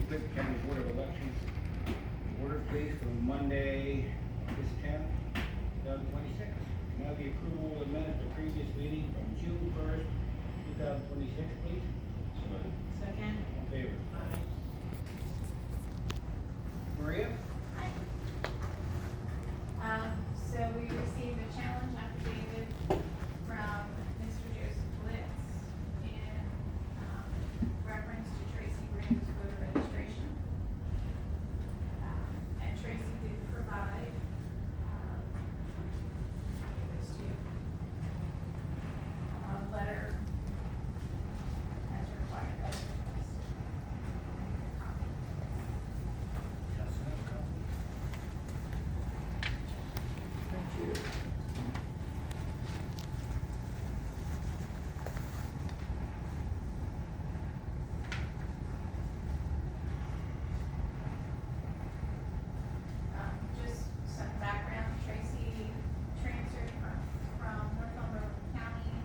Clinton County Board of Elections. Order please for Monday, August 10th, 2026. Now the approval of minutes of previous meeting from June 1st, 2026, please. Second. All in favor? Aye. Maria? So we received a challenge affidavit from Mr. Joseph Blitz in reference to Tracy Bruno's voter registration. And Tracy did provide, I'll give this to you, a letter as required as requested. Copy. Yes, another copy. Thank you. Just some background, Tracy transferred from Northumberland County.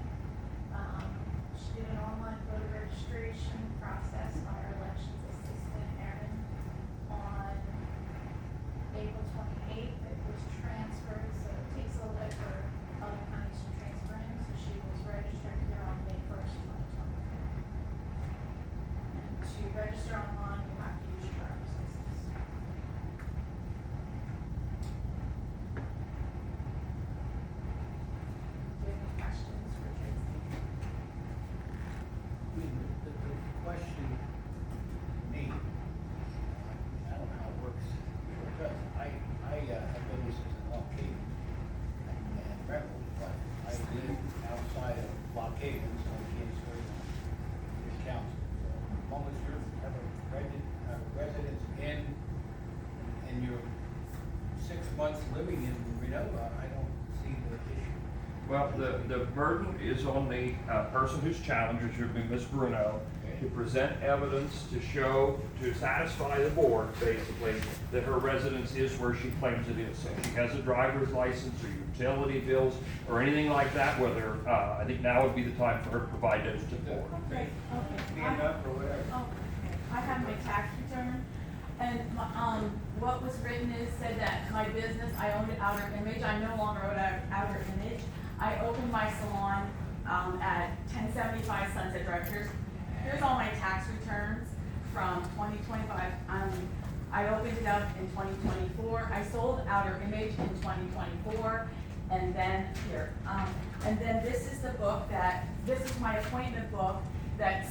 She did an online voter registration process by our elections assistant, Erin, on April 28th. It was transferred, so it takes a little bit for other counties to transfer in, so she was registered here on May 1st, 2024. And to register online, you have to use your driver's license. Do you have any questions for Tracy? The question to me, I don't know how it works, because I have businesses in Lock Haven and Brentwood, but I live outside of Lock Haven, so I can't serve this council. So as long as you have a residence and you're 6 months living in Renova, I don't see the issue. Well, the burden is on the person who's challenged, which would be Ms. Bruno, to present evidence to show, to satisfy the board, basically, that her residence is where she claims it is. So if she has a driver's license or utility bills or anything like that, whether, I think now would be the time for her to provide those to the board. Okay. Stand up or whatever. Oh, I have my tax return, and what was written said that my business, I owned Outer Image, I no longer own Outer Image. I opened my salon at 1075 Sunset Drive. Here's all my tax returns from 2025. I opened it up in 2024. I sold Outer Image in 2024, and then here. And then this is the book this is my appointment book that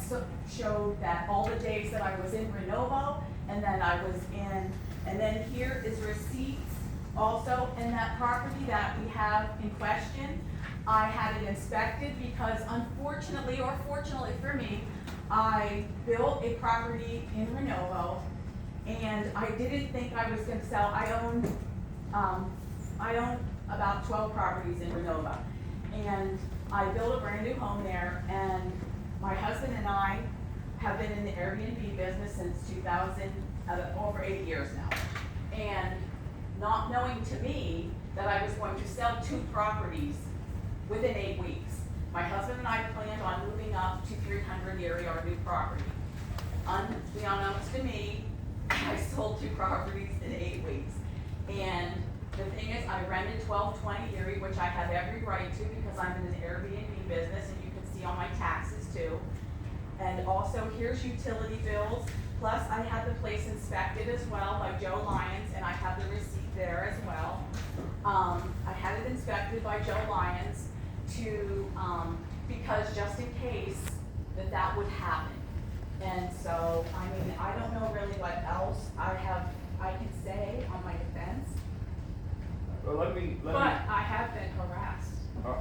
showed that all the days that I was in Renovo, and then I was in, and then here is receipts also in that property that we have in question. I had it inspected because unfortunately, or fortunately for me, I built a property in Renovo, and I didn't think I was gonna sell. I own about 12 properties in Renovo, and I built a brand new home there, and my husband and I have been in the Airbnb business since 2000, over 8 years now. And not knowing to me that I was going to sell 2 properties within 8 weeks. My husband and I planned on moving up to 300 Erie, our new property. Unbeknownst to me, I sold 2 properties in 8 weeks. And the thing is, I rented 1220 Erie, which I have every right to because I'm in an Airbnb business, and you can see all my taxes too. And also, here's utility bills, plus I had the place inspected as well by Joe Lyons, and I have the receipt there as well. I had it inspected by Joe Lyons because just in case that would happen. And so, I mean, I don't know really what else I can say on my defense, Well, but I have been harassed.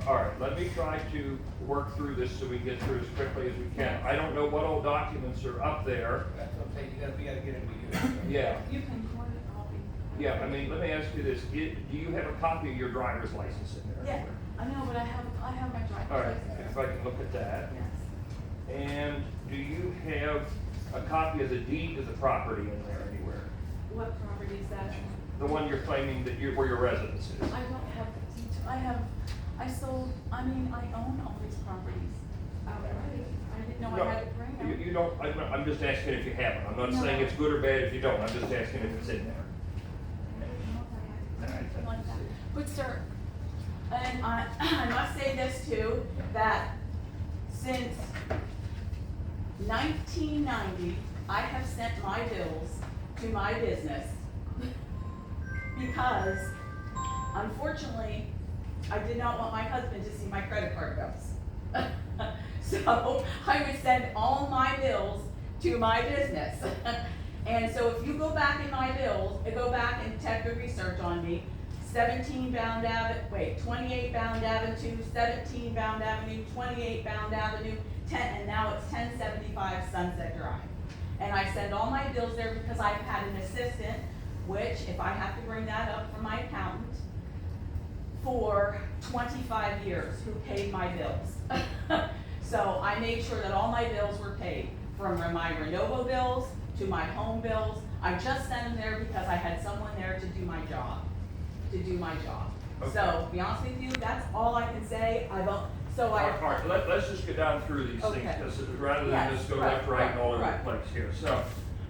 all right, let me try to work through this so we get through as quickly as we can. I don't know what all documents are up there. That's what I'm saying, we gotta get into you. Yeah. You can go to the copy. Yeah, I mean, let me ask you this, do you have a copy of your driver's license in there? Yeah, I know, but I have my driver's All right, license. if I can look at that. Yes. And do you have a copy of the deed to the property in there anywhere? What property is that? The one you're claiming where your residence is? I don't have the detail. I own all these properties outright. I didn't know No, I had to bring them. You don't, I'm just asking if you have it. I'm not No. saying it's good or bad if you don't, I'm just asking if it's in there. Something like that. But sir, and I must say this too, that since 1990, I have sent my bills to my business because unfortunately, I did not want my husband to see my credit card bills. So I would send all my bills to my business. And so if you go back in my bills, go back and check the research on me, 28 Bound Avenue, 17 Bound Avenue, 28 Bound Avenue, 10, and now it's 1075 Sunset Drive. And I send all my bills there because I've had an assistant, which, if I have to bring that up from my accountant, for 25 years, who paid my bills. So I made sure that all my bills were paid, from my Renovo bills to my home bills. I just sent them there because I had someone there to do my job, Okay. So, to be honest with you, that's all I can say. All right, let's just go down through these things, Okay. because rather than Yes, just go right, left, right, and all over right. the place here. So,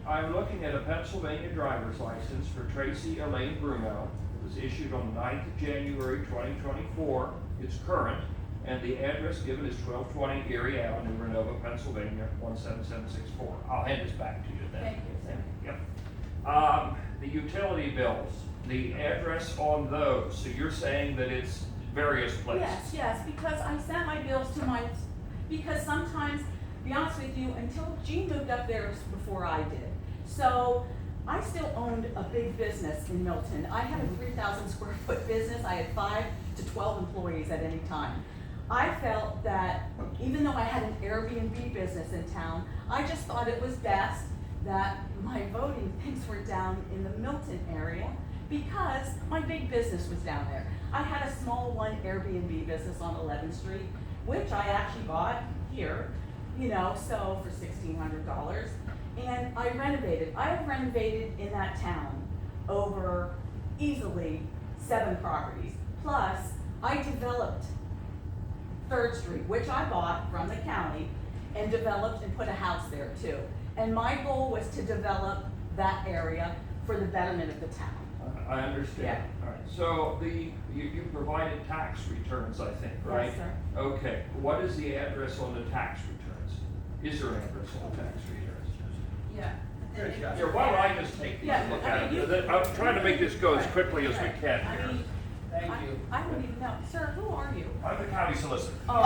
I'm looking at a Pennsylvania driver's license for Tracy Elaine Bruno. It was issued on the 9th of January, 2024. It's current, and the address given is 1220 Erie Avenue, Renova, Pennsylvania, 17764. I'll hand this back to you then. Thank you, sir. Yep. The utility bills, the address on those, so you're saying that it's various places? Yes, because I sent my bills to because sometimes, to be honest with you, until Gene moved up there before I did. So I still owned a big business in Milton. I had a 3,000 square foot business. I had 5 to 12 employees at any time. I felt that even though I had an Airbnb business in town, I just thought it was best that my voting things were down in the Milton area because my big business was down there. I had a small one Airbnb business on 11th Street, which I actually bought here, so for $1,600. And I renovated. I have renovated in that town over easily 7 properties. Plus, I developed 3rd Street, which I bought from the county, and developed and put a house there too. And my goal was to develop that area for the betterment of the town. I understand. Yeah. All right, so you provided tax returns, I think, right? Yes, sir. Okay, what is the address on the tax returns? Is there an address on the tax returns? Yeah. Good job. Here, why don't I just take these Yeah, and look I at mean, it? I'm trying to make this go as quickly as we Right. can I here. mean, Thank you. I don't even know. Sir, who are you? I'm the county solicitor. Oh,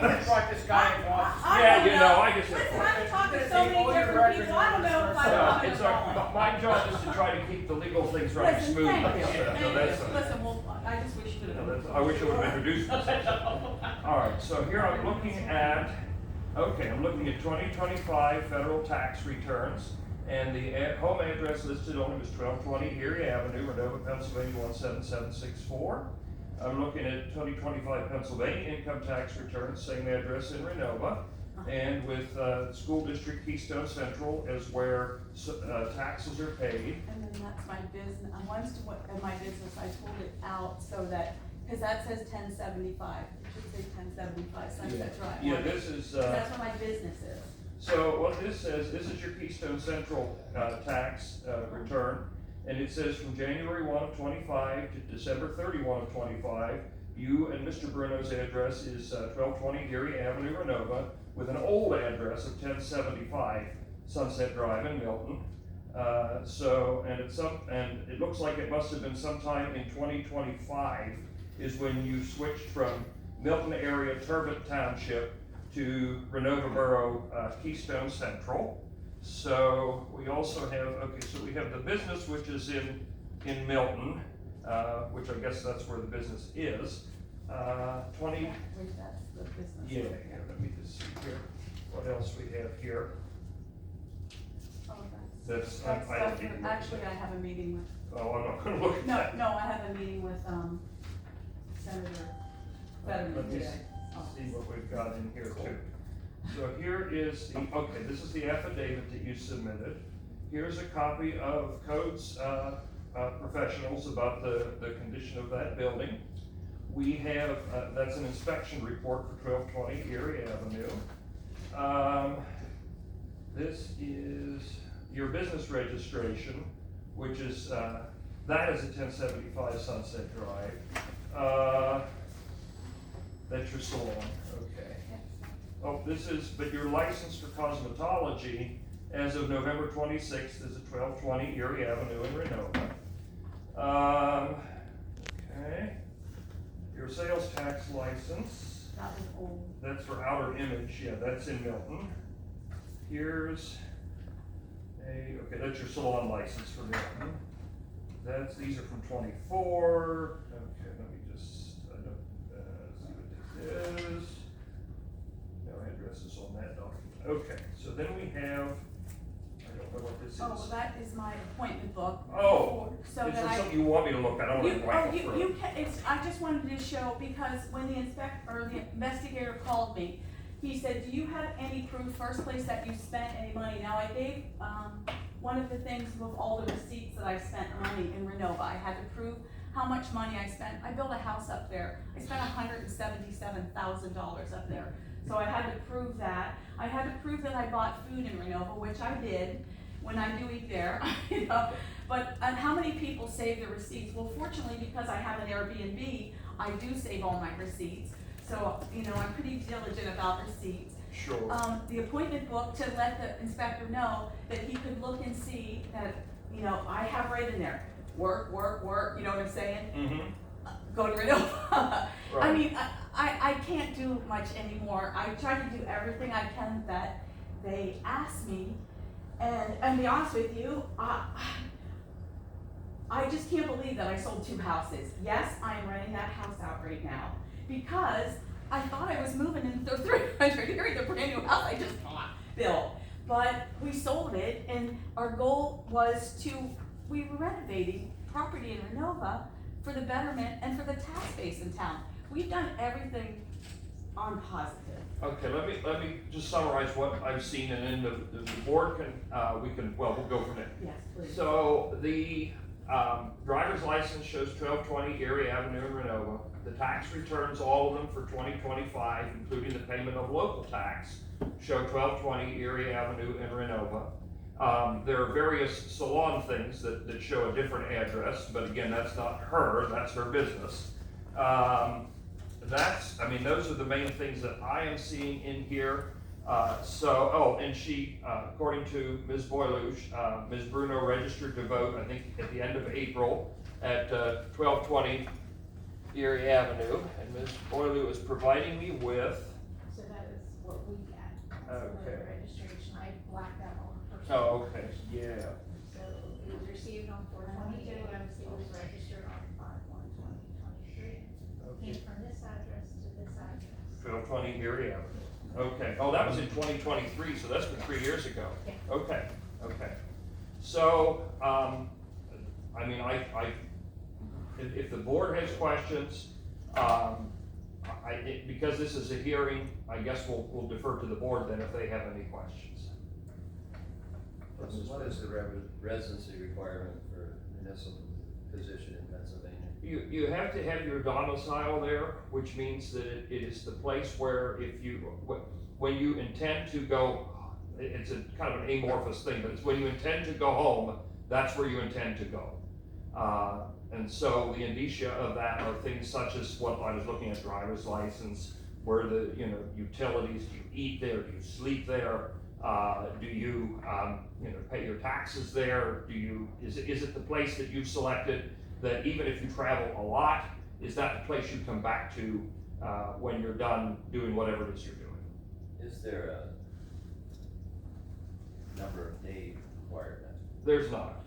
We just brought this guy in once. Yeah, I just Listen, have. I've talked to so many different people, I don't know if I So, want it's to my job is to try to keep the legal things running Listen, smoothly. thank you. So Thank that's you. Listen, well, I just wish you could have. I wish I would have introduced myself. All right, so here I'm looking at 2025 federal tax returns, and the home address listed on it is 1220 Erie Avenue, Renova, Pennsylvania, 17764. I'm looking at 2025 Pennsylvania income tax returns, same address in Renova, and with school district Keystone Central is where taxes are paid. And then that's my business, my business, I pulled it out so that, because that says 1075, it should say 1075 Sunset Drive. Yeah, this is. That's what my business is. So what this says, this is your Keystone Central tax return, and it says from January 1 of 25 to December 31 of 25, you and Mr. Bruno's address is 1220 Erie Avenue, Renova, with an old address of 1075 Sunset Drive in Milton. And it looks like it must have been sometime in 2025 is when you switched from Milton area Turbot Township to Renova Borough Keystone Central. So we also have, we have the business which is in Milton, which I guess that's where the business is. 20. Which that's the business. Yeah, let me just see here. What else we have here? Oh, That's, that's I don't even. actually, I have a meeting with, Oh, I'm not gonna look at that. no, I have a meeting with, Senator Fetterman Let me today. see what we've got in here too. So here is this is the affidavit that you submitted. Here's a copy of codes professionals about the condition of that building. we have, that's an inspection report for 1220 Erie Avenue. This is your business registration, which is, that is at 1075 Sunset Drive. That's your salon, okay. Oh, this is, but your license for cosmetology as of November 26th is at 1220 Erie Avenue in Renova. Okay. Your sales tax license, That was old. that's for Outer Image, yeah, that's in Milton. Here's okay, that's your salon license for Milton. These are from 24. Okay, let me just, see what this is. No addresses on that document. Okay, so then we have, I don't know what this is. Oh, well, that is my appointment book. Oh, So is that there I. something you want me to look at? I don't want to whack it through. You can, I just wanted to show, because when the investigator called me, he said, do you have any proof, first place, that you spent any money? Now, I gave, one of the things with all the receipts that I spent money in Renova, I had to prove how much money I spent. I built a house up there, I spent $177,000 up there. So I had to prove that. I had to prove that I bought food in Renova, which I did when I do eat there, you know. But how many people save the receipts? Well, fortunately, because I have an Airbnb, I do save all my receipts. So, you know, I'm pretty diligent about receipts. Sure. The appointment book to let the inspector know that he could look and see that, you know, I have right in there, work, you know what I'm saying? Mm-hmm. Go to Renova. Right. I mean, I can't do much anymore. I try to do everything I can that they ask me. And to be honest with you, I just can't believe that I sold 2 houses. Yes, I am renting that house out right now because I thought I was moving into 300 here, the brand new house I just bought, built. But we sold it, and our goal was we were renovating property in Renova for the betterment and for the tax base in town. We've done everything on positive. Okay, let me just summarize what I've seen, and then the board can, we'll go from there. Yes, please. So the driver's license shows 1220 Erie Avenue in Renova. The tax returns, all of them for 2025, including the payment of local tax, show 1220 Erie Avenue in Renova. There are various salon things that show a different address, but again, that's not her, that's her business. Those are the main things that I am seeing in here. And she, according to Ms. Boiluge, Ms. Bruno registered to vote, I think, at the end of April at 1220 Erie Avenue, and Ms. Boiluge is providing me with. So that is what we get. That's the Okay. voter registration. I blacked out all the first. Oh, okay, yeah. So it was received on 4/22, it was registered on 5/1/2023. Came from this address to this address. 1220 Erie Avenue. Okay, oh, that was in 2023, so that's been 3 years ago. Yeah. Okay. So, if the board has questions, because this is a hearing, I guess we'll defer to the board then if they have any questions. What is the residency requirement for municipal position in Pennsylvania? You have to have your domicile there, which means that it is the place where when you intend to go, it's a kind of an amorphous thing, but it's when you intend to go home, that's where you intend to go. And so the indicia of that are things such as what I was looking at, driver's license, where the, utilities, do you eat there, do you sleep there? Do you, pay your taxes there? Is it the place that you've selected that even if you travel a lot, is that the place you come back to when you're done doing whatever it is you're doing? Is there a number of day requirement? There's not.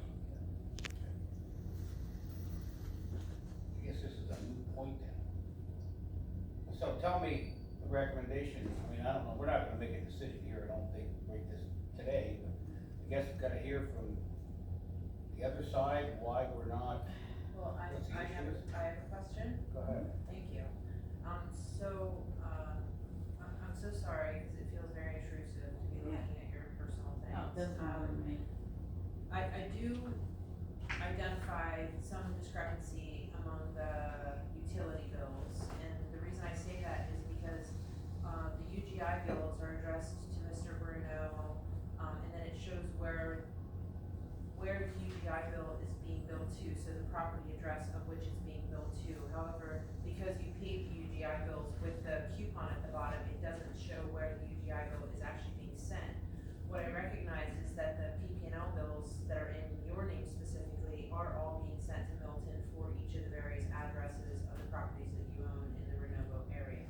I guess this is a moot point then. So tell me the recommendations, I don't know, we're not gonna make a decision here, I don't think, right this today, but I guess we've gotta hear from the other side, why we're not. Well, I What's the have issue? a question. Go ahead. Thank you. I'm so sorry, because it feels very intrusive to be looking at your personal things. No, it doesn't bother me. I do identify some discrepancy among the utility bills UGI bills are addressed to Mr. Bruno, and then it shows where the UGI bill is being billed to, so the property address of which it's being billed to. However, because you paid the UGI bills with the coupon at the bottom, it doesn't show where the UGI bill is actually being sent. What I recognize is that the PP&L bills that are in your name specifically are all being sent to Milton for each of the various addresses of the properties that you own in the Renovo area.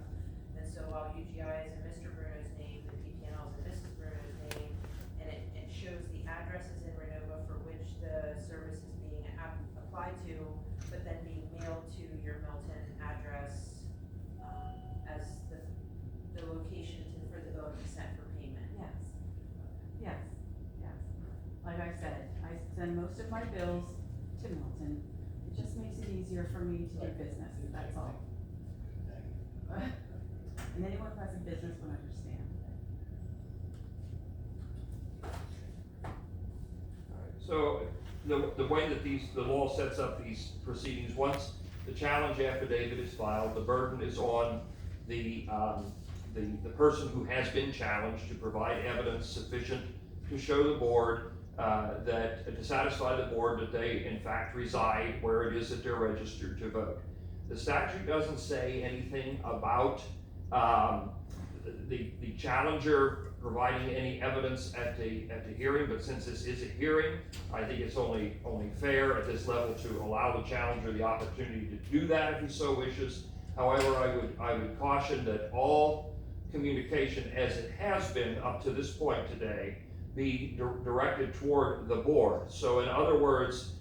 And so while UGI is in Mr. Bruno's name, the PP&L is in Mrs. Bruno's name, and it shows the addresses in Renova for which the service is being applied to, but then being mailed to your Milton address, as the location for the bill to be sent for payment. Yes, yes, yes. Like I said, I send most of my bills to Milton. It just makes it easier for me to do business, that's all. And anyone who has a business would understand. So, the way that the law sets up these proceedings, once the challenge affidavit is filed, the burden is on the person who has been challenged to provide evidence sufficient to show the board, to satisfy the board that they in fact reside where it is that they're registered to vote. The statute doesn't say anything about, the challenger providing any evidence at the hearing, but since this is a hearing, I think it's only fair at this level to allow the challenger the opportunity to do that if he so wishes. However, I would caution that all communication as it has been up to this point today be directed toward the board. So in other words,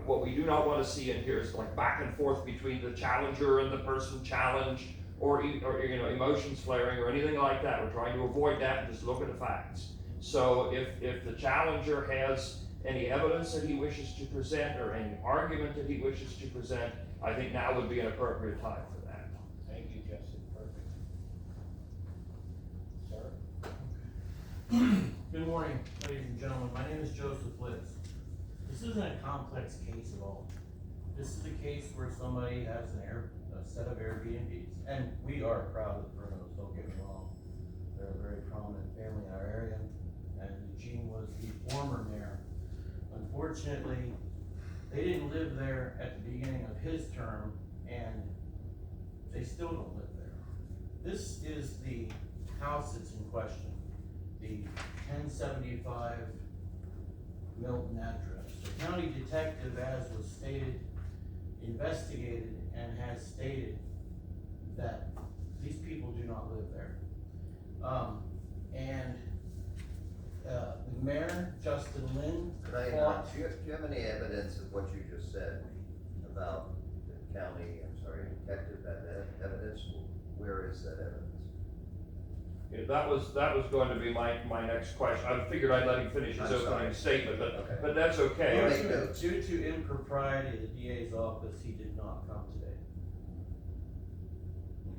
what we do not want to see in here is like back and forth between the challenger and the person challenged, or emotions flaring or anything like that. We're trying to avoid that and just look at the facts. So if the challenger has any evidence that he wishes to present or any argument that he wishes to present, I think now would be an appropriate time for that. Thank you, Justin, perfect. Sir? Good morning, ladies and gentlemen. My name is Joseph Litz. This isn't a complex case at all. This is a case where somebody has a set of Airbnbs, and we are proud of the Brunos, don't get me wrong. They're a very prominent family in our area, and Eugene was the former mayor. Unfortunately, they didn't live there at the beginning of his term, and they still don't live there. This is the house that's in question, the 1075 Milton address. The county detective, as was stated, investigated and has stated that these people do not live there. The mayor, Justin Lynn, Could I, fought. do you have any evidence of what you just said about the county, detective evidence? Where is that evidence? Yeah, that was going to be my next question. I figured I'd let him finish his I'm sorry. opening statement, Okay. but that's okay. I'll make notes. Due to impropriety of the DA's office, he did not come today.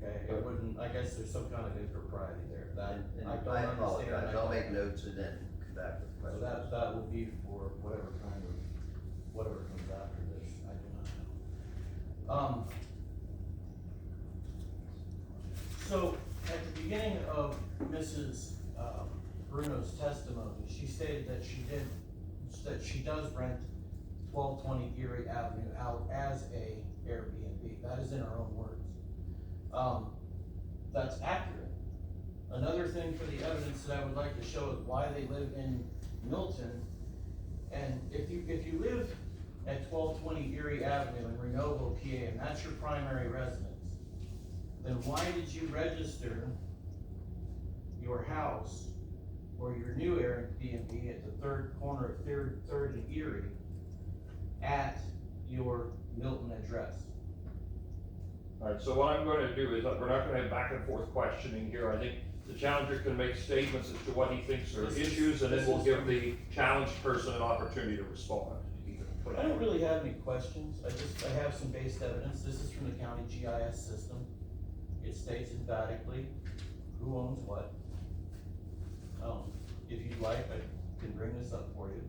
Okay, it wouldn't, I guess there's some kind of impropriety there, that And I don't I understand. apologize, I'll make notes and then come back with So questions. that will be for whatever comes after this, I do not know. So, at the beginning of Mrs. Bruno's testimony, she stated that she does rent 1220 Erie Avenue out as a Airbnb. That is in her own words. That's accurate. Another thing for the evidence that I would like to show is why they live in Milton. And if you live at 1220 Erie Avenue in Renovo, PA, and that's your primary residence, then why did you register your house or your new Airbnb at the third corner of Third and Erie at your Milton address? All right, so what I'm going to do is, we're not going to have back and forth questioning here. I think the challenger can make statements as to what he thinks are issues, and then we'll give the challenged person an opportunity to respond. I don't really have any questions. I have some based evidence. This is from the county GIS system. It states emphatically who owns what. If you'd like, I can bring this up for you.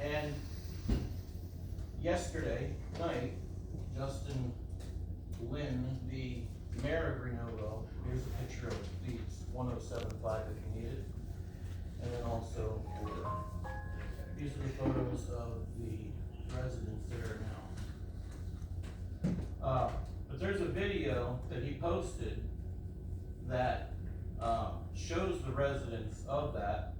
And yesterday night, Justin Lynn, the mayor of Renovo. Here's a picture of these 1075 if you need it. And then also, these are the photos of the residents there now. But there's a video that he posted that shows the residents of that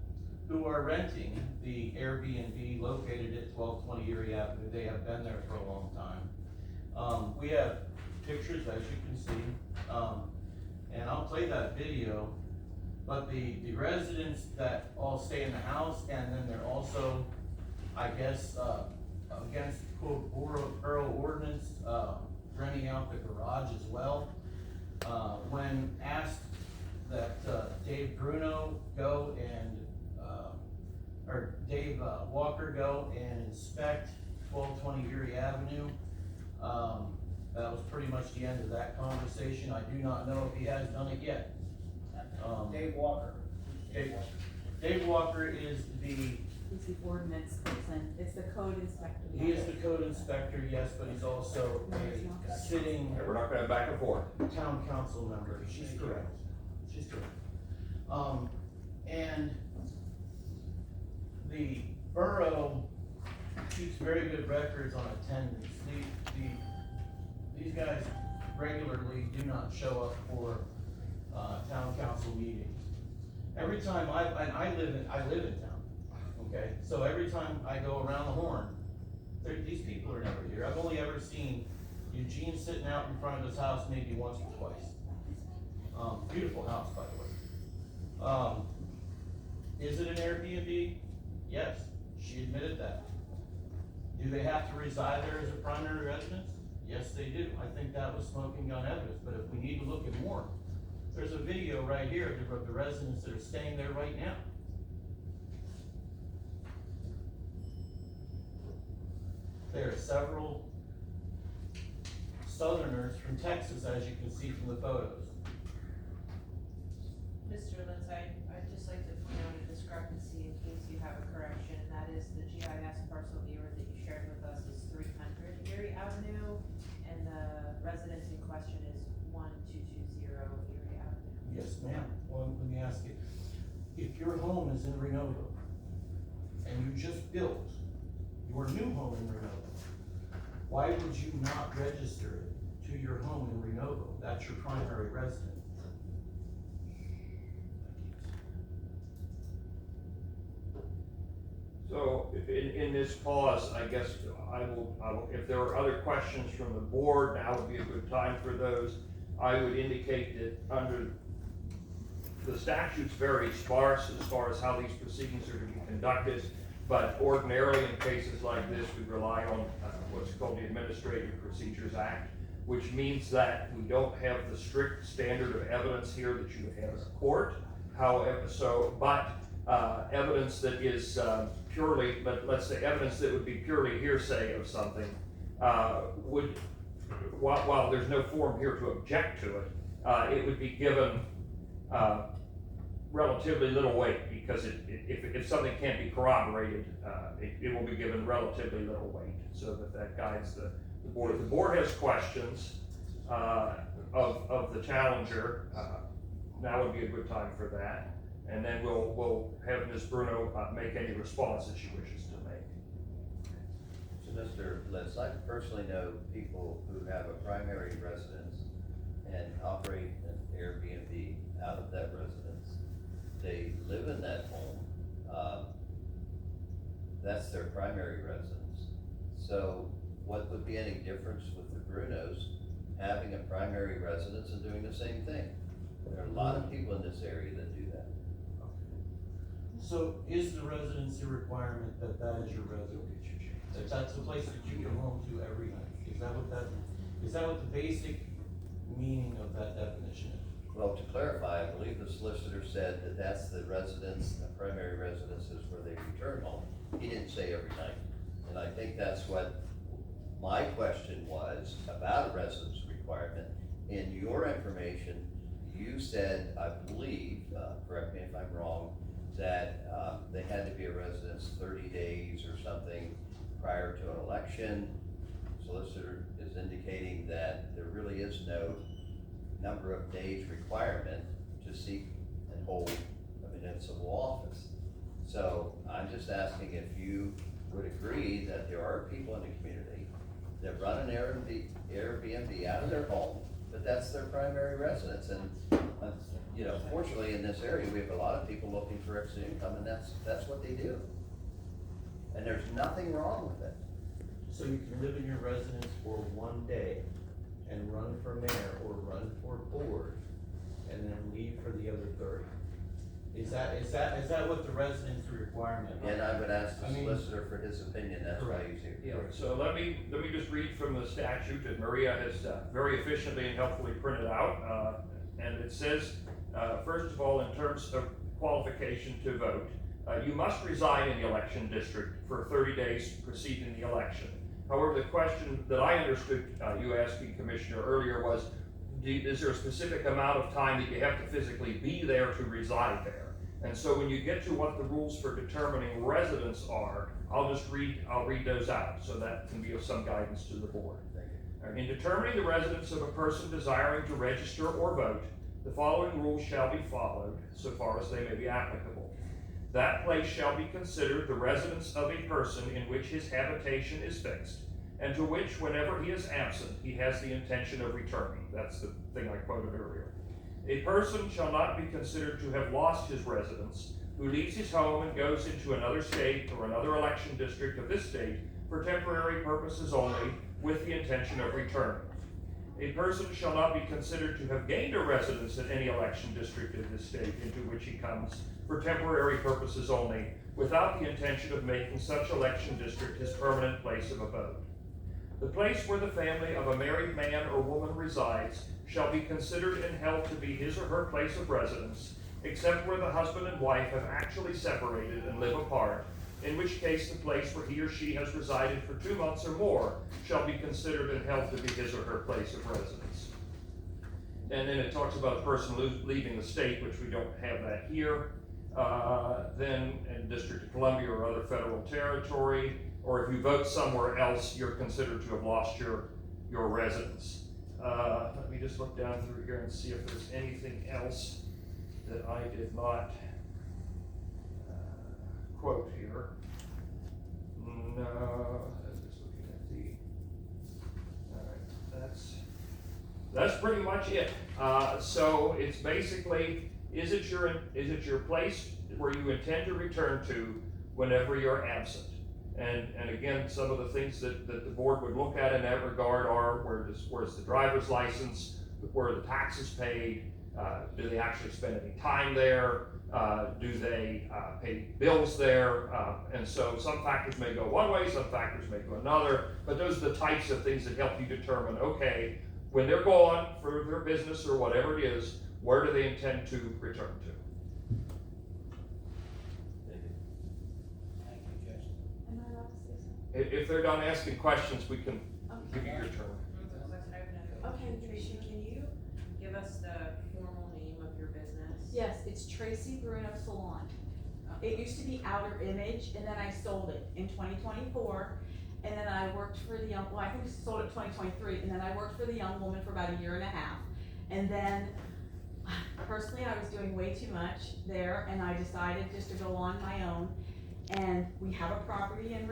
who are renting the Airbnb located at 1220 Erie Avenue. They have been there for a long time. We have pictures, as you can see, and I'll play that video. But the residents that all stay in the house, and then they're also, I guess, against quote borough ordinance, renting out the garage as well. When asked that Dave Bruno go and, or Dave Walker go and inspect 1220 Erie Avenue, that was pretty much the end of that conversation. I do not know if he has done it yet. Dave Walker. Dave Walker is the, He's the ordinance person, it's the code inspector. he is the code inspector, yes, but he's also a sitting Okay, we're not going back and forth. town council member. She's correct. She's correct. And the borough keeps very good records on attendance. These guys regularly do not show up for, town council meetings. Every time I live in town, okay? So every time I go around the horn, these people are never here. I've only ever seen Eugene sitting out in front of his house maybe once or twice. Beautiful house, by the way. Is it an Airbnb? Yes, she admitted that. Do they have to reside there as a primary residence? Yes, they do. I think that was smoking gun evidence, but if we need to look at more, there's a video right here of the residents that are staying there right now. There are several Southerners from Texas, as you can see from the photos. Mr. Lentz, I'd just like to point out a discrepancy in case you have a correction, and that is the GIS parcel viewer that you shared with us is 300 Erie Avenue, and the residence in question is 1220 Erie Avenue. Yes, ma'am. Well, let me ask you, if your home is in Renovo, and you just built your new home in Renovo, why would you not register it to your home in Renovo? That's your primary residence. So in this pause, I guess I will, if there are other questions from the board, now would be a good time for those. I would indicate that under the statute's very sparse as far as how these proceedings are to be conducted, but ordinarily in cases like this, we rely on what's called the Administrative Procedures Act, which means that we don't have the strict standard of evidence here that you would have in a court. However, evidence that is purely, but let's say evidence that would be purely hearsay of something, would, while there's no form here to object to it, it would be given relatively little weight, because if something can't be corroborated, it will be given relatively little weight, so that guides the board. If the board has questions of the challenger, now would be a good time for that. And then we'll have Ms. Bruno make any responses she wishes to make. So Mr. Lentz, I personally know people who have a primary residence and operate an Airbnb out of that residence. They live in that home. That's their primary residence. So what would be any difference with the Brunos having a primary residence and doing the same thing? There are a lot of people in this area that do that. So is the residency requirement that is your residence? That that's the place that you come home to every night? Is that what the basic meaning of that definition is? Well, to clarify, I believe the solicitor said that that's the residence, the primary residence is where they return home. He didn't say every night. And I think that's what my question was about a residence requirement. In your information, you said, I believe, correct me if I'm wrong, that they had to be a residence 30 days or something prior to an election. Solicitor is indicating that there really is no number of days requirement to seek and hold a municipal office. So I'm just asking if you would agree that there are people in the community that run an Airbnb out of their home, but that's their primary residence. And, you know, fortunately in this area, we have a lot of people looking for extra income, and that's what they do. And there's nothing wrong with it. So you can live in your residence for one day and run for mayor or run for board and then leave for the other 30. Is that what the residency requirement? And I would ask the I mean- solicitor for his opinion, that's why he's here. Yeah, so let me just read from the statute that Maria has very efficiently and helpfully printed out. And it says, first of all, in terms of qualification to vote, you must reside in the election district for 30 days preceding the election. However, the question that I understood you asking, Commissioner, earlier was, is there a specific amount of time that you have to physically be there to reside there? And so when you get to what the rules for determining residence are, I'll read those out, so that can be of some guidance to the board. In determining the residence of a person desiring to register or vote, the following rules shall be followed, so far as they may be applicable. That place shall be considered the residence of a person in which his habitation is fixed, and to which, whenever he is absent, he has the intention of returning. That's the thing I quoted earlier. A person shall not be considered to have lost his residence, who leaves his home and goes into another state or another election district of this state for temporary purposes only, with the intention of returning. A person shall not be considered to have gained a residence in any election district of this state into which he comes for temporary purposes only, without the intention of making such election district his permanent place of abode. The place where the family of a married man or woman resides shall be considered and held to be his or her place of residence, except where the husband and wife have actually separated and live apart, in which case the place where he or she has resided for 2 months or more shall be considered and held to be his or her place of residence. And then it talks about a person leaving the state, which we don't have that here. Then in District of Columbia or other federal territory, or if you vote somewhere else, you're considered to have lost your residence. Let me just look down through here and see if there's anything else that I did not quote here. No, I'm just looking at the, all right, that's pretty much it. So it's basically, is it your place where you intend to return to whenever you're absent? And again, some of the things that the board would look at in that regard are where's the driver's license, where are the taxes paid, do they actually spend any time there, do they pay bills there, and so some factors may go one way, some factors may go another, but those are the types of things that help you determine, okay, when they're gone for their business or whatever it is, where do they intend to return to? Thank you, Justin. Am I allowed to say something? If they're done asking questions, we can give you your turn. Okay, Tracy, can you give us the formal name of your business? Yes, it's Tracy Bruno Salon. It used to be Outer Image, and then I sold it in 2024. And then I worked for the young, well, I think I sold it in 2023, and then I worked for the young woman for about 1.5 years. And then, personally, I was doing way too much there, and I decided just to go on my own. And we have a property in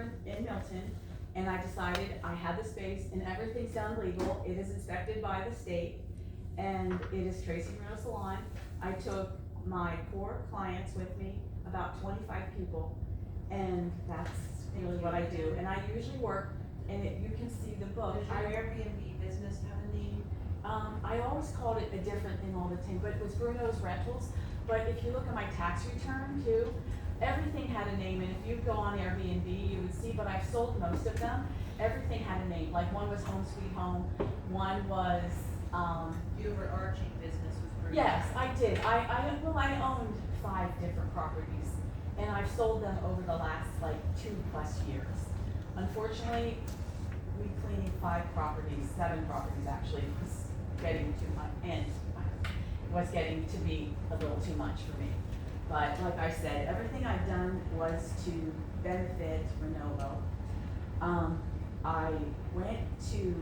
Milton, and I decided I had the space, and everything's done legal. It is inspected by the state, and it is Tracy Bruno Salon. I took my 4 clients with me, about 25 people, and that's really what I do. And I usually work, and you can see the book. Does your Airbnb business have a name? I always called it a different thing all the time, but it was Bruno's Rentals. But if you look at my tax return too, everything had a name, and if you go on Airbnb, you would see, but I've sold most of them. Everything had a name, like one was Home Sweet Home, one was, The overarching business was Bruno. yes, I did. I owned 5 different properties, and I've sold them over the last like 2+ years. Unfortunately, we cleaned 5 properties, 7 properties actually, it was getting too much, and it was getting to be a little too much for me. But like I said, everything I've done was to benefit Renovo. I went to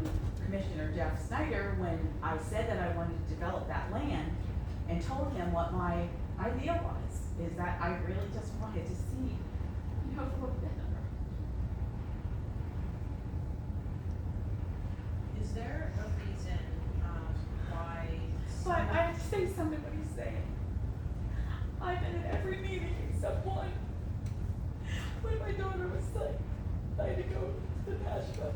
Commissioner Jeff Snyder when I said that I wanted to develop that land and told him what my idea was, is that I really just wanted to see, you know, the work done. Is there a reason, why? But I have to say something what he's saying. I've been at every meeting except one. When my daughter was sick, I had to go to Nashville.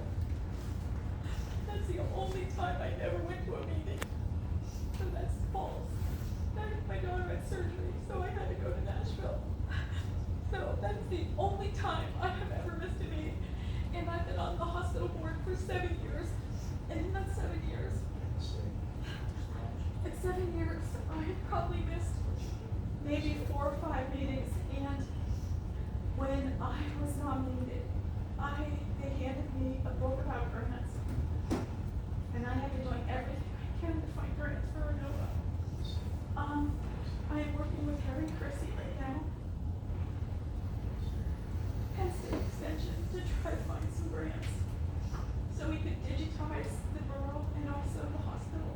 That's the only time I never went to a meeting. So that's false. My daughter had surgery, so I had to go to Nashville. So that's the only time I have ever missed a meeting. And I've been on the hospital board for 7 years. And in that 7 years, in 7 years, I have probably missed maybe 4 or 5 meetings. And when I was nominated, they handed me a book about grants. And I have been doing everything I can to find grants for Renova. I am working with Harry and Tracy right now. Penn State Extension to try to find some grants. So we could digitize the borough and also the hospital.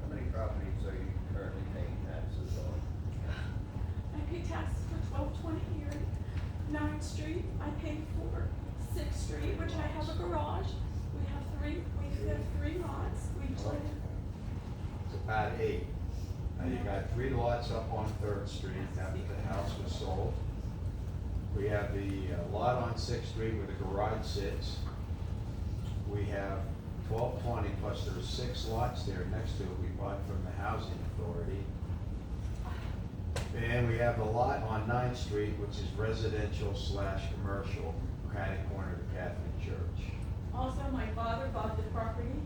How many properties are you currently paying taxes on? I pay taxes for 1220 here, 9th Street, I pay for 6th Street, which I have a garage. We have three lots, we live. It's about 8. Now you got 3 lots up on 3rd Street after the house was sold. We have the lot on 6th Street where the garage sits. We have 1220 plus there's 6 lots there next to it we bought from the housing authority. And we have the lot on 9th Street, which is residential / commercial, kind of corner of the Catholic Church. Also, my father bought the property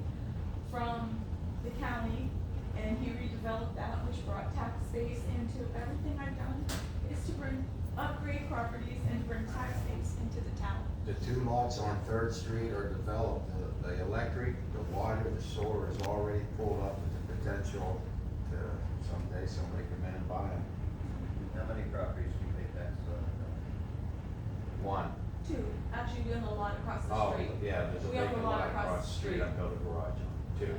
from the county, and he redeveloped that, which brought tax base into everything I've done, is to upgrade properties and bring tax base into the town. The 2 lots on 3rd Street are developed. The electric, the water, the sewer is already pulled up with the potential to someday somebody come in and buy them. How many properties do you pay taxes on? 1. 2, actually, we own a lot across the Oh, street. yeah, there's a We own big a lot across the street. I built a garage on, 2. 2.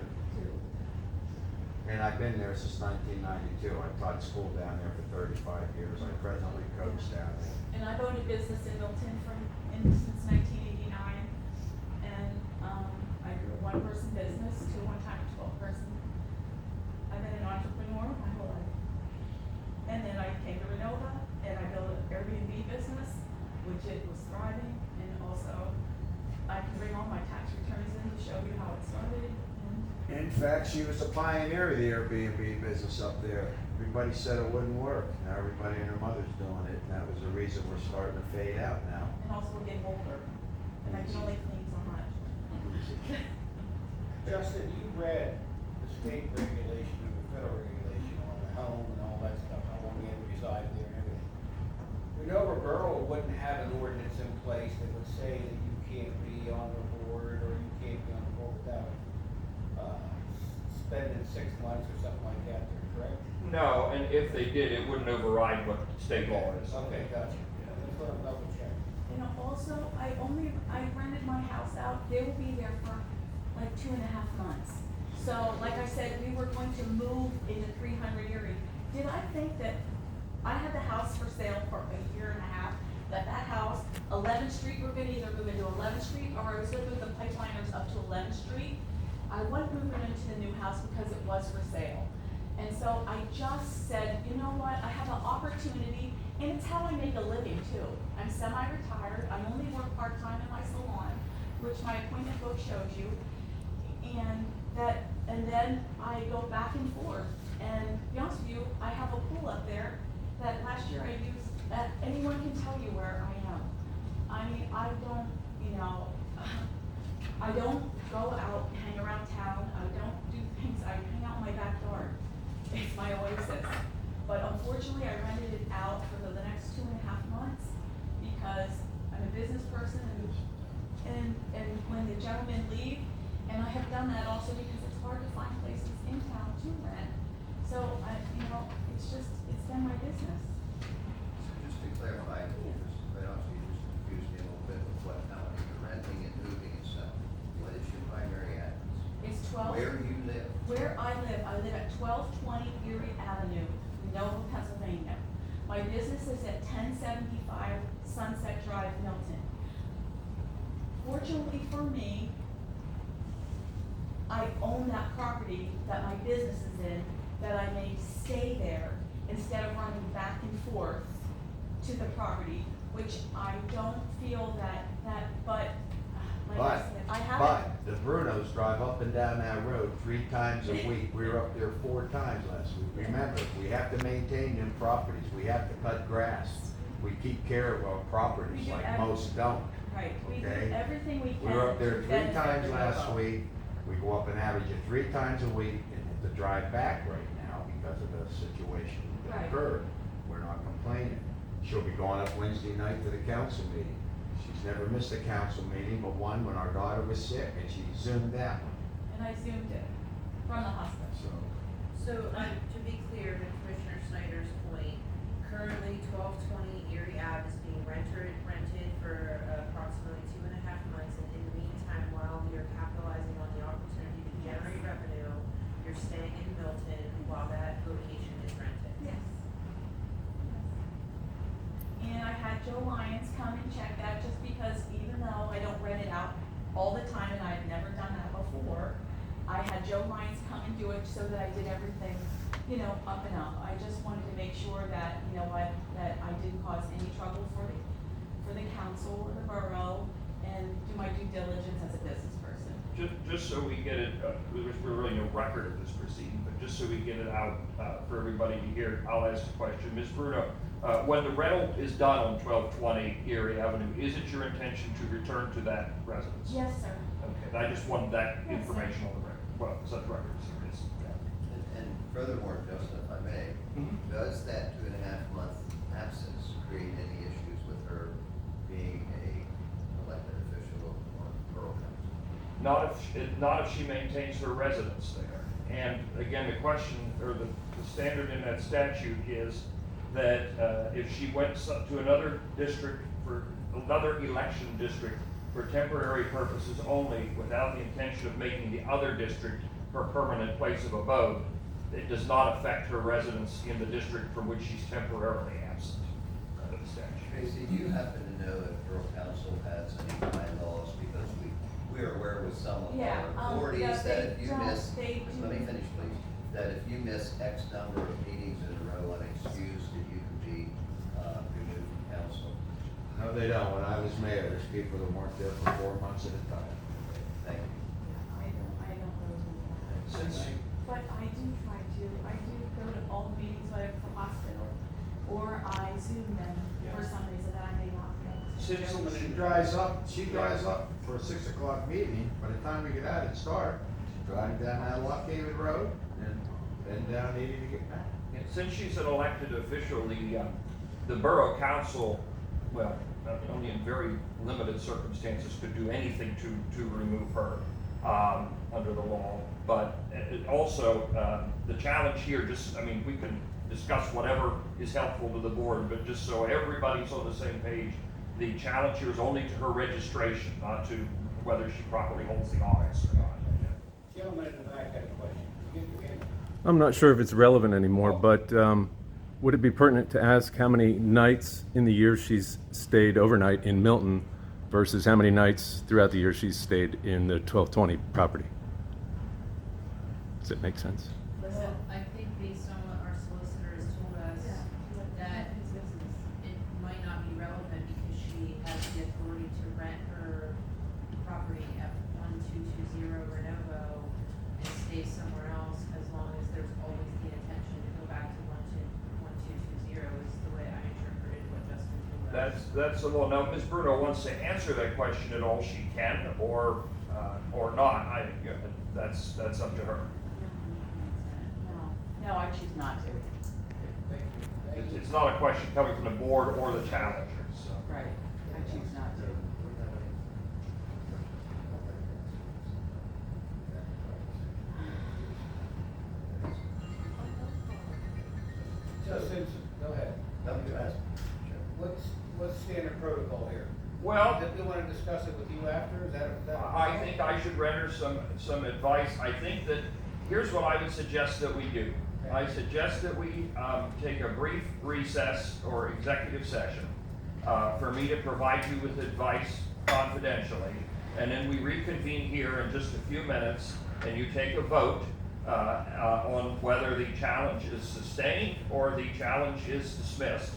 And I've been there since 1992. I taught school down there for 35 years. I presently coach down there. And I've owned a business in Milton since 1989. And I grew a 1-person business to one time a 12-person. I've been an entrepreneur my whole life. And then I came to Renova and I built an Airbnb business, which it was thriving. And also, I can bring all my tax returns in to show you how it started. In fact, she was the pioneer of the Airbnb business up there. Everybody said it wouldn't work. Now everybody and their mother's doing it, and that was the reason we're starting to fade out now. And also we're getting older. And I can only clean so much. Justin, you read the state regulation and the federal regulation on the home and all that stuff, how long you had to reside there and everything. Renova Borough wouldn't have an ordinance in place that would say that you can't be on the board or you can't be on the board without spending 6 months or something like that there, correct? No, and if they did, it wouldn't override what state law is. Okay, gotcha. That's what I'm double checking. And also, I rented my house out, they will be there for like 2.5 months. So, like I said, we were going to move into 300 Erie. Did I think that I had the house for sale for a year and a half, that house, 11th Street, we're gonna either move into 11th Street or I was gonna move the pipeliners up to 11th Street. I wasn't moving into the new house because it was for sale. And so I just said, you know what, I have an opportunity, and it's how I make a living too. I'm semi-retired, I only work part-time in my salon, which my appointment book shows you. And then I go back and forth. And to be honest with you, I have a pool up there that last year I used, that anyone can tell you where I am. I mean, I don't, I don't go out and hang around town, I don't do things, I hang out in my backyard. It's my oasis. But unfortunately, I rented it out for the next 2.5 months because I'm a business person and when the gentlemen leave, and I have done that also because it's hard to find places in town to rent. So, it's it's been my business. So just to clarify, just, quite honestly, you just confused me a little bit with what, how you're renting and moving and stuff. What is your primary address? It's 12. Where do you live? Where I live at 1220 Erie Avenue, Nova, Pennsylvania. My business is at 1075 Sunset Drive, Milton. Fortunately for me, I own that property that my business is in, that I may stay there instead of running back and forth to the property, which I don't feel but like I said, I haven't. But the Brunos drive up and down that road 3 times a week. We were up there 4 times last week. Remember, we have to maintain them properties. We have to cut grass. We keep care of our properties We do like every- most don't. Right, we do Okay. everything we can. We were up there to 3 benefit times the last local. week. We go up and average it 3 times a week and have to drive back right now because of the situation that Right. occurred. We're not complaining. She'll be going up Wednesday night for the council meeting. She's never missed a council meeting but one when our daughter was sick and she zoomed that one. And I zoomed it from the hospital. So, So, to be clear, to Commissioner Snyder's point, currently 1220 Erie Ave is being rented for approximately 2.5 months, and in the meantime, while you're capitalizing on the opportunity to generate revenue, you're staying in Milton while that location is rented. Yes. And I had Joe Lyons come and check that, just because even though I don't rent it out all the time, and I've never done that before, I had Joe Lyons come and do it so that I did everything, up and up. I just wanted to make sure that, that I didn't cause any trouble for the council or the borough, and do my due diligence as a business person. Just so we get it, there's really no record of this proceeding, but just so we get it out for everybody to hear, I'll ask the question. Ms. Bruno, when the rental is done on 1220 Erie Avenue, is it your intention to return to that residence? Yes, sir. Okay, I just wanted that Yes, sir. information on the record, well, such records here is. and furthermore, Justin, if I may, does that 2.5 month absence create any issues with her being a elected official on borough council? Not if she maintains her residence there. And again, the question, or the standard in that statute is that if she went to another district for another election district for temporary purposes only, without the intention of making the other district her permanent place of abode, it does not affect her residence in the district from which she's temporarily absent under the statute. Tracy, do you happen to know if borough council has any bylaws, because we are aware with some of Yeah, our authorities yeah, that if they you don't- miss, they let me do. finish please, that if you miss X number of meetings in a row unexcused, that you can be removed from council. No, they don't. When I was mayor, there's people that weren't there for 4 months at a time. Thank you. I don't really do that. Since But I do go to all the meetings, whether it's the hospital, or I Zoom them for some reason that I may not be able to. She drives up for a 6 o'clock meeting. By the time we get out and start, she's driving down that Lock Haven Road and then down 80 to get back. Since she's an elected official, the borough council, well, only in very limited circumstances could do anything to remove her under the law. But it also, the challenge here, we can discuss whatever is helpful to the board, but just so everybody's on the same page, the challenge here is only to her registration, not to whether she properly holds the office or not. Gentleman in the back had a question. Get your hand up. I'm not sure if it's relevant anymore, but would it be pertinent to ask how many nights in the year she's stayed overnight in Milton versus how many nights throughout the year she's stayed in the 1220 property? Does it make sense? Well, I think based on what our solicitor has told us, that it might not be relevant because she has the authority to rent her property at 1220 Renovo and stay somewhere else as long as there's always the intention to go back to 1220 is the way I interpreted what Justin told us. That's the law. Now, Ms. Bruno wants to answer that question at all she can, or not. That's up to her. No, I choose not to. Thank you. Thank you. It's not a question coming from the board or the challengers. So. Right, I choose not to. Well, Did we wanna discuss it with you after, is that? I think I should render some advice. I think that, here's what I would suggest that we do. I suggest that we take a brief recess or executive session for me to provide you with advice confidentially. And then we reconvene here in just a few minutes and you take a vote on whether the challenge is sustained or the challenge is dismissed.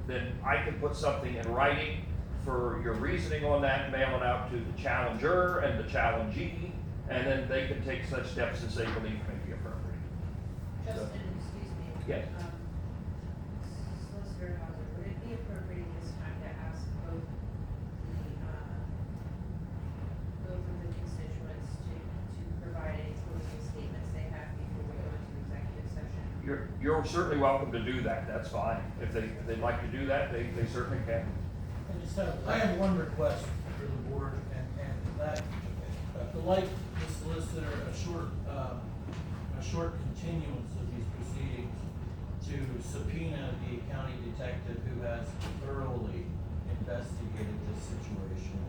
Then I can put something in writing for your reasoning on that, mail it out to the challenger and the challengee, and then they can take such steps as they believe may be appropriate. Justin, excuse me. Yes. Solicitor Hauser, would it be appropriate at this time to ask both of the constituents to provide any closing statements they have before we go into executive session? You're certainly welcome to do that, that's fine. If they'd like to do that, they certainly can. I have one request for the board, and that, like the solicitor, a short continuance of these proceedings to subpoena the county detective who has thoroughly investigated this situation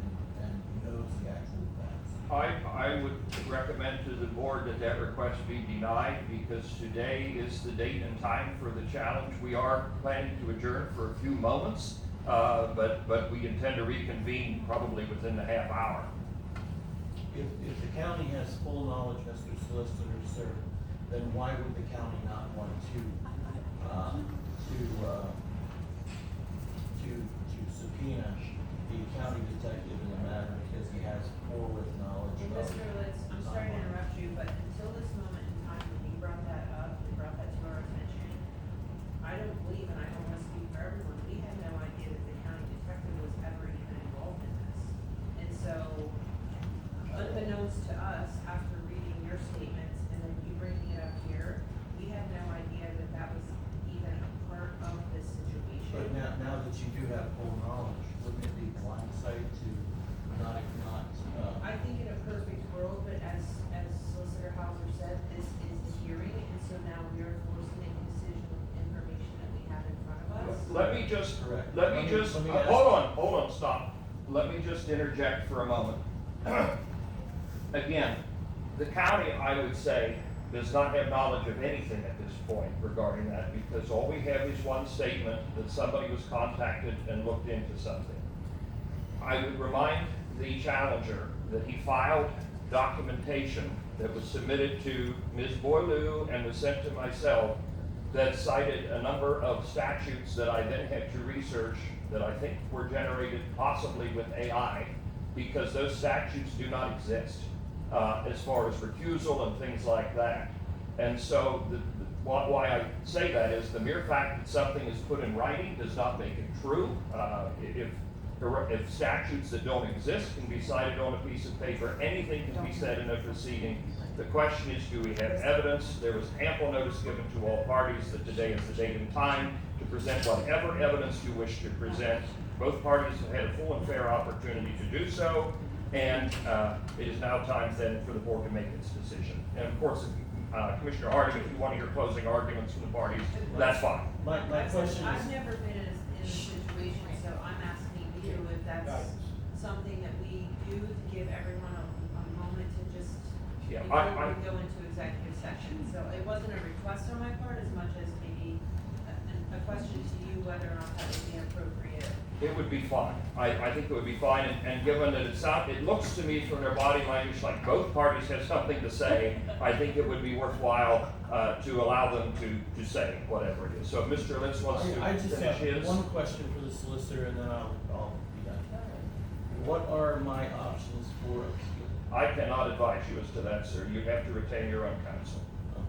and knows the actual facts. I would recommend to the board that that request be denied because today is the date and time for the challenge. We are planning to adjourn for a few moments, but we intend to reconvene probably within the half hour. If the county has full knowledge, Mr. Solicitor, sir, then why would the county not want to subpoena the county detective in the matter because he has forward knowledge And of. Mr. Litz, I'm sorry to interrupt you, but until this moment in time, when you brought that up, and brought that to our attention, I don't believe, and I don't wanna speak for everyone, we had no idea that the county detective was ever even involved in this. And so, unbeknownst to us, after reading your statements and then you bringing it up here, we had no idea that that was even a part of this situation. But now that you do have full knowledge, wouldn't it be blindsight to not? I think in a perfect world, but as Solicitor Hauser said, this is the hearing, and so now we are forced to make a decision with the information that we have in front of us. Let me just, Correct. let me just, Let me ask- hold on, stop. Let me just interject for a moment. Again, the county, I would say, does not have knowledge of anything at this point regarding that because all we have is one statement that somebody was contacted and looked into something. I would remind the challenger that he filed documentation that was submitted to Ms. Boileau and was sent to myself that cited a number of statutes that I then had to research that I think were generated possibly with AI because those statutes do not exist as far as recusal and things like that. And so why I say that is the mere fact that something is put in writing does not make it true. If statutes that don't exist can be cited on a piece of paper, anything can be said in a proceeding. The question is, do we have evidence? There was ample notice given to all parties that today is the date and time to present whatever evidence you wish to present. Both parties have had a full and fair opportunity to do so, and it is now time then for the board to make its decision. And of course, Commissioner Harding, if you want to hear closing arguments from the parties, that's fine. My question I've is, never been in a situation, so I'm asking you if that's something that we do to give everyone a moment to just, Yeah, before I- we go into executive session. So it wasn't a request on my part as much as maybe a question to you whether or not that would be appropriate. It would be fine. I think it would be fine, and given that it looks to me from their body language like both parties have something to say, I think it would be worthwhile to allow them to say whatever it is. So if Mr. Litz wants to I just finish have his. one question for the solicitor and then I'll be done. What are my options for appeal? I cannot advise you as to that, sir. You have to retain your own counsel. Okay.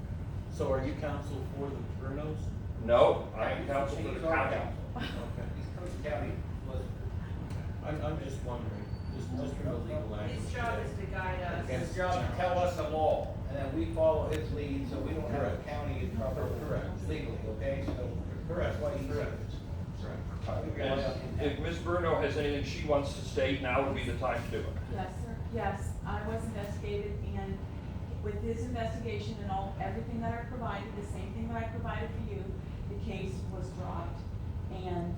So are you counsel for the Brunos? No, I am counsel for the He's our county. counsel. Okay. He's Coach County solicitor. I'm just wondering, just from the legal language. His job is to guide us. His job is to tell us the law, and then we follow his lead, so we don't have the Correct. county in trouble Correct. legally, okay? So Correct. that's why he's here. We rely on him. If Ms. Bruno has anything she wants to state, now would be the time to do it. Yes, sir. Yes, I was investigated, and with his investigation and everything that I provided, the same thing that I provided for you, the case was dropped. And,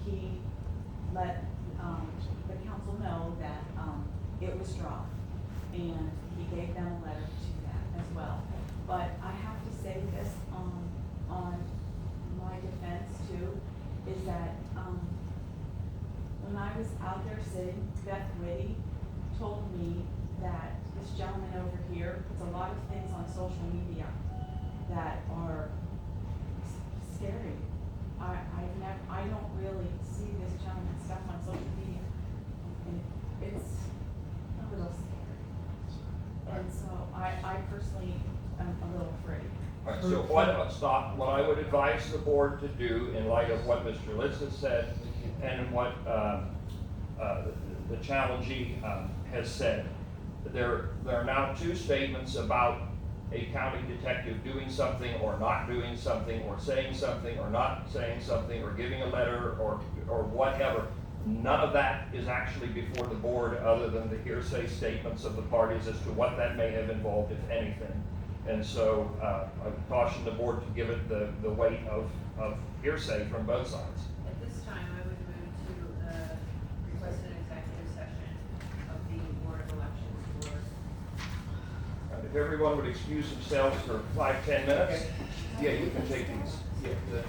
he let, the council know that, it was dropped, and he gave them a letter to that as well. But I have to say this, on my defense too, is that, when I was out there sitting, Beth Whitty told me that this gentleman over here puts a lot of things on social media that are scary. I don't really see this gentleman's stuff on social media, and it's a little scary. And so I personally am a little afraid. All right, so what I would advise the board to do in light of what Mr. Litz has said and what the challengee has said, there are now two statements about a county detective doing something or not doing something, or saying something or not saying something, or giving a letter or whatever. None of that is actually before the board, other than the hearsay statements of the parties as to what that may have involved, if anything. And so I would caution the board to give it the weight of hearsay from both sides. At this time, I would move to request an executive session of the Board of Elections Board. If everyone would excuse themselves for 5-10 minutes, yeah, you can take these. Yeah,